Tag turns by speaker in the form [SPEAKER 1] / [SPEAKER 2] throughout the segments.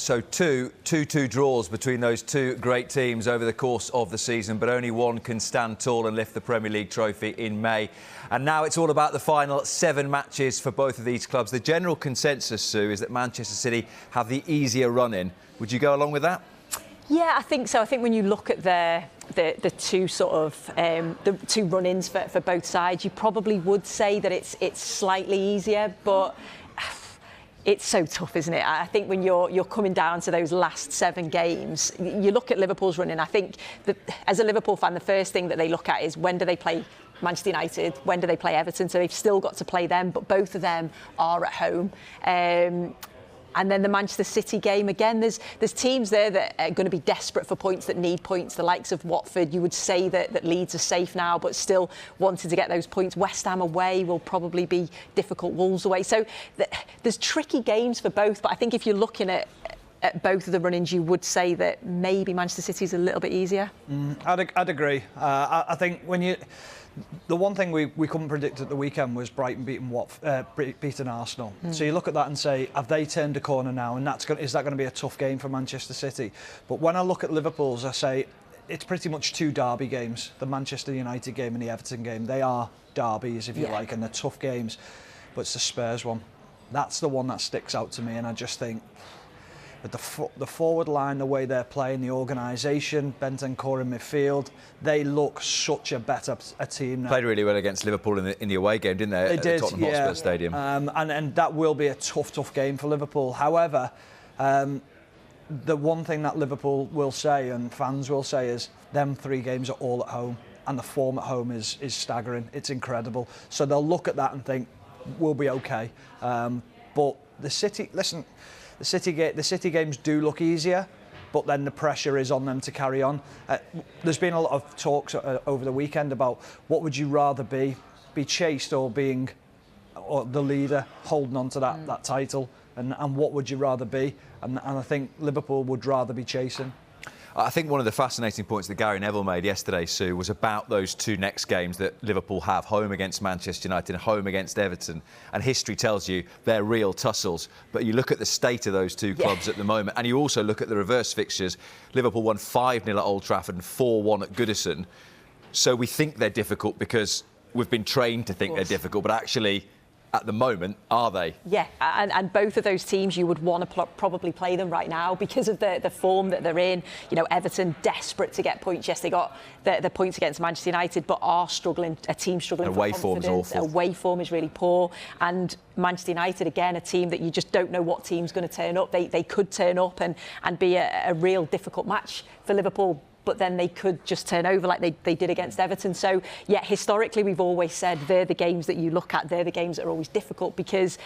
[SPEAKER 1] So two draws between those two great teams over the course of the season, but only one can stand tall and lift the Premier League trophy in May. And now it's all about the final 7 matches for both of these clubs. The general consensus, Sue, is that Manchester City have the easier run-in. Would you go along with that?
[SPEAKER 2] Yeah, I think so. I think when you look at the two sort of the two run-ins for both sides, you probably would say that it's slightly easier, but it's so tough, isn't it? I think when you're coming down to those last 7 games, you look at Liverpool's run-in. I think that as a Liverpool fan, the first thing that they look at is when do they play Manchester United, when do they play Everton? So they've still got to play them, but both of them are at home. And then the Manchester City game, again, there's teams there that are going to be desperate for points, that need points, the likes of Watford. You would say that Leeds are safe now, but still wanted to get those points. West Ham away will probably be difficult. Wolves away. So there's tricky games for both, but I think if you're looking at both of the run-ins, you would say that maybe Manchester City is a little bit easier.
[SPEAKER 3] I'd agree. I think the one thing we couldn't predict at the weekend was Brighton beating Arsenal. So you look at that and say, have they turned a corner now? And is that going to be a tough game for Manchester City? But when I look at Liverpool's, I say it's pretty much 2 derby games, the Manchester United game and the Everton game. They are derbies, if you like, and they're tough games. But it's the Spurs one. That's the one that sticks out to me, and I just think with the forward line, the way they're playing, the organisation, Bentancur in midfield, they look such a better team now.
[SPEAKER 1] Played really well against Liverpool in the away game, didn't they?
[SPEAKER 3] They did,
[SPEAKER 1] at Tottenham Hotspur Stadium.
[SPEAKER 3] And that will be a tough game for Liverpool. However, the one thing that Liverpool will say and fans will say is them 3 games are all at home, and the form at home is staggering. It's incredible. So they'll look at that and think, we'll be okay. But the City, listen, the City games do look easier, but then the pressure is on them to carry on. There's been a lot of talks over the weekend about what would you rather be chased or being the leader, holding on to that title, and what would you rather be? And I think Liverpool would rather be chasing.
[SPEAKER 1] I think one of the fascinating points that Gary Neville made yesterday, Sue, was about those 2 next games that Liverpool have, home against Manchester United and home against Everton. And history tells you they're real tussles. But you look at the state of those 2 clubs at the moment, and you also look at the reverse fixtures. Liverpool won 5-0 at Old Trafford and 4-1 at Goodison. So we think they're difficult because we've been trained to think they're difficult, but actually, at the moment, are they? Yeah,
[SPEAKER 2] and both of those teams, you would want to probably play them right now because of the form that they're in. You know, Everton desperate to get points. Yes, they got the points against Manchester United, but are struggling. A team struggling.
[SPEAKER 1] Away form is awful.
[SPEAKER 2] Away form is really poor. And Manchester United, again, a team that you just don't know what team's going to turn up. They could turn up and be a real difficult match for Liverpool, but then they could just turn over like they did against Everton. So, yeah, historically, we've always said they're the games that you look at. They're the games that are always difficult because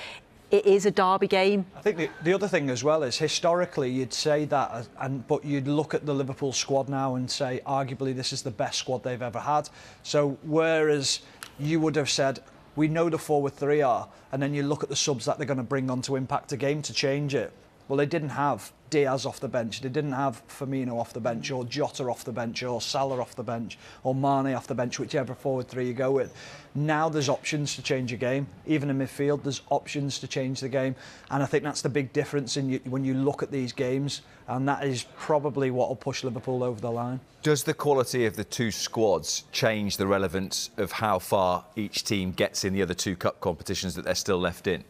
[SPEAKER 2] it is a derby game.
[SPEAKER 3] I think the other thing as well is historically you'd say that, but you'd look at the Liverpool squad now and say arguably this is the best squad they've ever had. So whereas you would have said, we know the forward 3 are, and then you look at the subs that they're going to bring on to impact a game to change it. Well, they didn't have Diaz off the bench, they didn't have Firmino off the bench, or Jota off the bench, or Salah off the bench, or Mane off the bench, whichever forward 3 you go with. Now there's options to change a game. Even in midfield, there's options to change the game. And I think that's the big difference when you look at these games, and that is probably what will push Liverpool over the line.
[SPEAKER 1] Does the quality of the 2 squads change the relevance of how far each team gets in the other 2 cup competitions that they're still left in?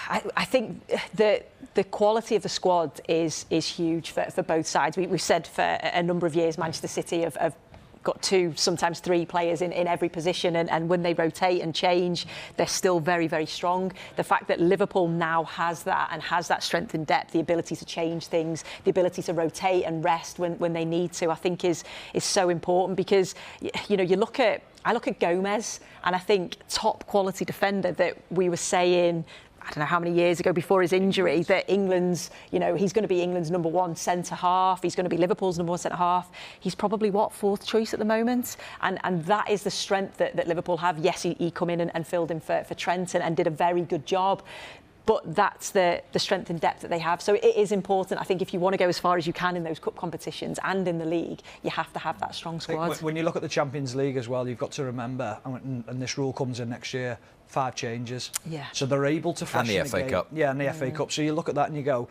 [SPEAKER 2] I think the quality of the squad is huge for both sides. We've said for a number of years Manchester City have got 2, sometimes 3 players in every position, and when they rotate and change, they're still very, very strong. The fact that Liverpool now has that and has that strength and depth, the ability to change things, the ability to rotate and rest when they need to, I think is so important because, you know, I look at Gomez and I think top quality defender that we were saying, I don't know how many years ago before his injury, that England's, you know, he's going to be England's number 1 centre-half. He's going to be Liverpool's number 1 centre-half. He's probably, 4th choice at the moment? And that is the strength that Liverpool have. Yes, he come in and filled in for Trent and did a very good job. But that's the strength and depth that they have. So it is important. I think if you want to go as far as you can in those cup competitions and in the league, you have to have that strong squad.
[SPEAKER 3] When you look at the Champions League as well, you've got to remember, and this rule comes in next year, 5 changes.
[SPEAKER 2] Yeah.
[SPEAKER 3] So they're able to freshen
[SPEAKER 1] the FA Cup.
[SPEAKER 3] Yeah, and the FA Cup. So you look at that and you go,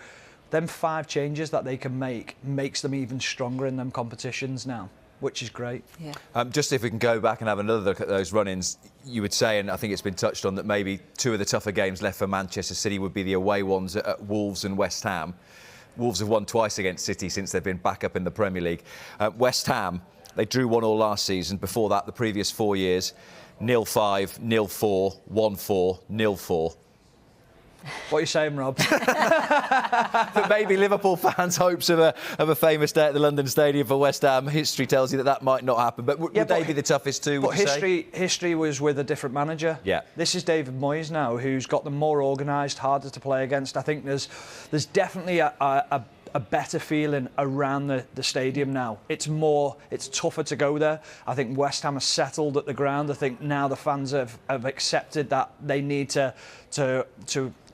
[SPEAKER 3] them 5 changes that they can make makes them even stronger in them competitions now, which is great.
[SPEAKER 2] Yeah.
[SPEAKER 1] Just if we can go back and have another look at those run-ins, you would say, and I think it's been touched on, that maybe 2 of the tougher games left for Manchester City would be the away ones at Wolves and West Ham. Wolves have won twice against City since they've been back up in the Premier League. West Ham, they drew 1-1 last season. Before that, the previous 4 years, 0-5, 0-4, 1-4, 0-4.
[SPEAKER 3] What are you saying, Rob?
[SPEAKER 1] But maybe Liverpool fans' hopes of a famous day at the London Stadium for West Ham, history tells you that might not happen. But would they be the toughest too?
[SPEAKER 3] But history was with a different manager.
[SPEAKER 1] Yeah.
[SPEAKER 3] This is David Moyes now, who's got them more organised, harder to play against. I think there's definitely a better feeling around the stadium now. It's tougher to go there. I think West Ham are settled at the ground. I think now the fans have accepted that they need to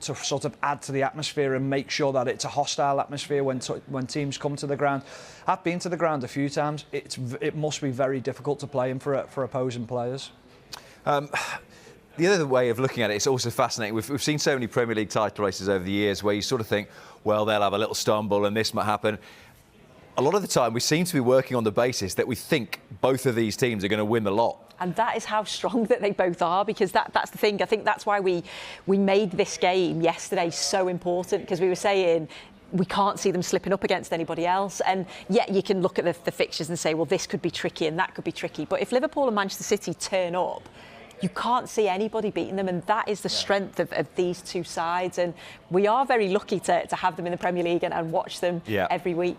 [SPEAKER 3] sort of add to the atmosphere and make sure that it's a hostile atmosphere when teams come to the ground. I've been to the ground a few times. It must be very difficult to play in for opposing players.
[SPEAKER 1] The other way of looking at it, it's also fascinating. We've seen so many Premier League title races over the years where you sort of think, well, they'll have a little stumble and this might happen. A lot of the time, we seem to be working on the basis that we think both of these teams are going to win the lot.
[SPEAKER 2] And that is how strong that they both are, because that's the thing. I think that's why we made this game yesterday so important, because we were saying we can't see them slipping up against anybody else. And yet you can look at the fixtures and say, well, this could be tricky and that could be tricky. But if Liverpool and Manchester City turn up, you can't see anybody beating them, and that is the strength of these two sides. And we are very lucky to have them in the Premier League and watch them every week.